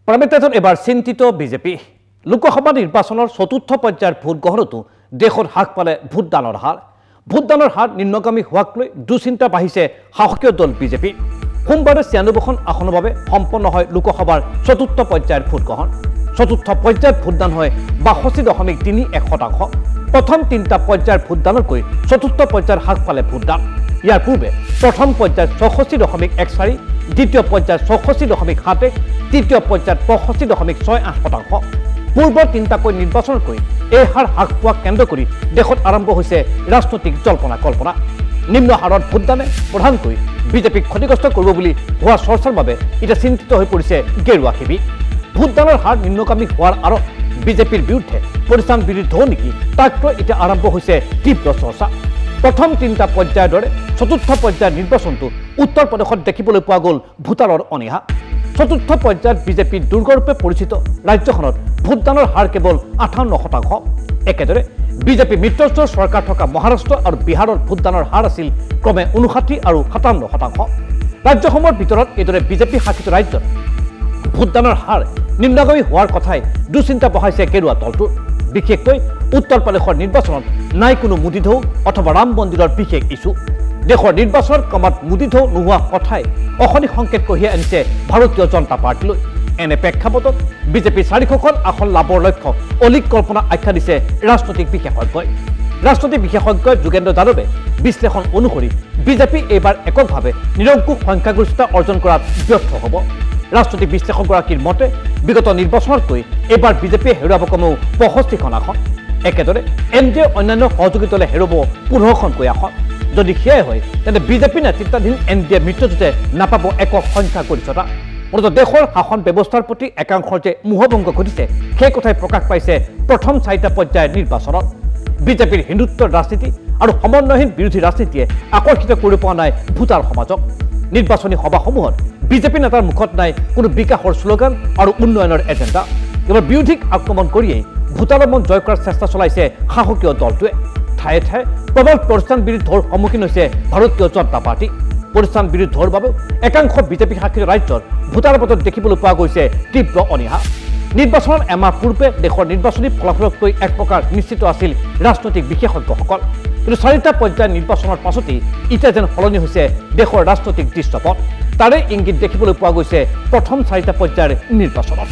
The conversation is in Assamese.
পাৰ্লামেণ্টত এবাৰ চিন্তিত বিজেপি লোকসভা নিৰ্বাচনৰ চতুৰ্থ পৰ্যায়ৰ ভোট গ্ৰহণতো দেশত হ্ৰাস পালে ভোটদানৰ হাৰ নিম্নগামী হোৱাক লৈ দুশ্চিন্তা বাঢ়িছে শাসকীয় দল বিজেপি সোমবাৰে ৯৬খন আসনৰ বাবে সম্পন্ন হয় লোকসভাৰ চতুৰ্থ পৰ্যায়ৰ ভোট গ্ৰহণ চতুৰ্থ পৰ্যায়ত ভোটদান হয় ৬২.৩১%। প্ৰথম তিনিটা পৰ্যায়ৰ ভোটদানতকৈ চতুৰ্থ পৰ্যায়ত হ্ৰাস পালে ভোটদান। ইয়াৰ পূৰ্বে প্ৰথম পৰ্যায়ত ৬৪.১৪, দ্বিতীয় পৰ্যায়ত ৬৪.৭১, তৃতীয় পৰ্যায়ত ৬৫.৬৮%। পূৰ্বৰ তিনিটাকৈ নিৰ্বাচনতকৈ এই হাৰ হ্ৰাস পোৱা কেন্দ্ৰ কৰি দেশত আৰম্ভ হৈছে ৰাজনৈতিক জল্পনা কল্পনা। নিম্ন হাৰত ভোটদানে প্ৰধানকৈ বিজেপিক ক্ষতিগ্ৰস্ত কৰিব বুলি হোৱা চৰ্চাৰ বাবে এতিয়া চিন্তিত হৈ পৰিছে গেৰুৱা শিবিৰ। ভোটদানৰ হাৰ নিম্নগামী হোৱাৰ আঁৰত বিজেপিৰ বিৰুদ্ধে পৰিস্থান বিৰুদ্ধও নেকি তাক লৈ এতিয়া আৰম্ভ হৈছে তীব্ৰ চৰ্চা। প্ৰথম তিনিটা পৰ্যায়ৰ দৰে চতুৰ্থ পৰ্যায়ৰ নিৰ্বাচনটো উত্তৰ প্ৰদেশত দেখিবলৈ পোৱা গ'ল ভোটাৰৰ অনীহা। চতুৰ্থ পৰ্যায়ত বিজেপিৰ দুৰ্গৰূপে পৰিচিত ৰাজ্যখনত ভোটদানৰ হাৰ কেৱল ৫৮%। একেদৰে বিজেপি মিত্ৰজোঁটৰ চৰকাৰ থকা মহাৰাষ্ট্ৰ আৰু বিহাৰৰ ভোটদানৰ হাৰ আছিল ক্ৰমে ৫৯ আৰু ৫৭%। ৰাজ্যসমূহৰ ভিতৰত এইদৰে বিজেপি শাসিত ৰাজ্যত ভোটদানৰ হাৰ নিম্নগামী হোৱাৰ কথাই দুশ্চিন্তা বঢ়াইছে গেৰুৱা দলটোৰ। বিশেষকৈ উত্তৰ প্ৰদেশৰ নিৰ্বাচনত নাই কোনো মোদী ঢৌ অথবা ৰাম মন্দিৰৰ বিশেষ ইছ্যু। দেশৰ নিৰ্বাচনত ক্ৰমাৎ মোদী ঢৌ নোহোৱা কথাই অশনি সংকেত কঢ়িয়াই আনিছে ভাৰতীয় জনতা পাৰ্টীলৈ। এনে প্ৰেক্ষাপটত বিজেপিৰ ৪০০খন আসন লাভৰ লক্ষ্য অলিক কল্পনা আখ্যা দিছে ৰাজনৈতিক বিশেষজ্ঞই। ৰাজনৈতিক বিশেষজ্ঞ যোগেন্দ্ৰ যাদৱে বিশ্লেষণ অনুসৰি বিজেপি এইবাৰ এককভাৱে নিৰংকুশ সংখ্যাগৰিষ্ঠতা অৰ্জন কৰাত ব্যৰ্থ হ'ব। ৰাজনৈতিক বিশ্লেষকগৰাকীৰ মতে বিগত নিৰ্বাচনতকৈ এইবাৰ বিজেপিয়ে হেৰুৱাব কমেও ৬৫খন আসন। একেদৰে এনডিএ অন্যান্য সহযোগী দলে হেৰুৱাব ১৫খনকৈ আসন। যদি সেয়াই হয় তেন্তে বিজেপি নেতৃত্বাধীন এনডিএ মিত্ৰজোঁটে নাপাব একক সংখ্যাগৰিষ্ঠতা। মূলতঃ দেশৰ শাসন ব্যৱস্থাৰ প্ৰতি একাংশৰ যে মোহভংগ ঘটিছে সেই কথাই প্ৰকাশ পাইছে প্ৰথম ৪টা পৰ্যায়ৰ নিৰ্বাচনত। বিজেপিৰ হিন্দুত্বৰ ৰাজনীতি আৰু সমন্বয়হীন বিৰোধী ৰাজনীতিয়ে আকৰ্ষিত কৰি পোৱা নাই ভোটাৰ সমাজক। নিৰ্বাচনী সভাসমূহত বিজেপি নেতাৰ মুখত নাই কোনো বিকাশৰ শ্লোগান আৰু উন্নয়নৰ এজেণ্ডা। কেৱল বিৰোধীক আক্ৰমণ কৰিয়েই ভোটাৰৰ মন জয় কৰাৰ চেষ্টা চলাইছে শাসকীয় দলটোৱে। ঠায়ে ঠায়ে প্ৰবল পৰিস্থান বিৰুদ্ধৰ সন্মুখীন হৈছে ভাৰতীয় জনতা পাৰ্টি। পৰিস্থান বিৰুদ্ধৰ বাবেও একাংশ বিজেপি শাসিত ৰাজ্যত ভোটাৰৰ মাজত দেখিবলৈ পোৱা গৈছে তীব্ৰ অনীহা। নিৰ্বাচনৰ এমাহ পূৰ্বে দেশৰ নিৰ্বাচনী ফলাফলক লৈ এক প্ৰকাৰ নিশ্চিত আছিল ৰাজনৈতিক বিশেষজ্ঞসকল। কিন্তু ৪টা পৰ্যায়ৰ নিৰ্বাচনৰ পাছতেই এতিয়া যেন সলনি হৈছে দেশৰ ৰাজনৈতিক দৃশ্যপট। তাৰে ইংগিত দেখিবলৈ পোৱা গৈছে প্ৰথম ৪টা পৰ্যায়ৰ নিৰ্বাচনত।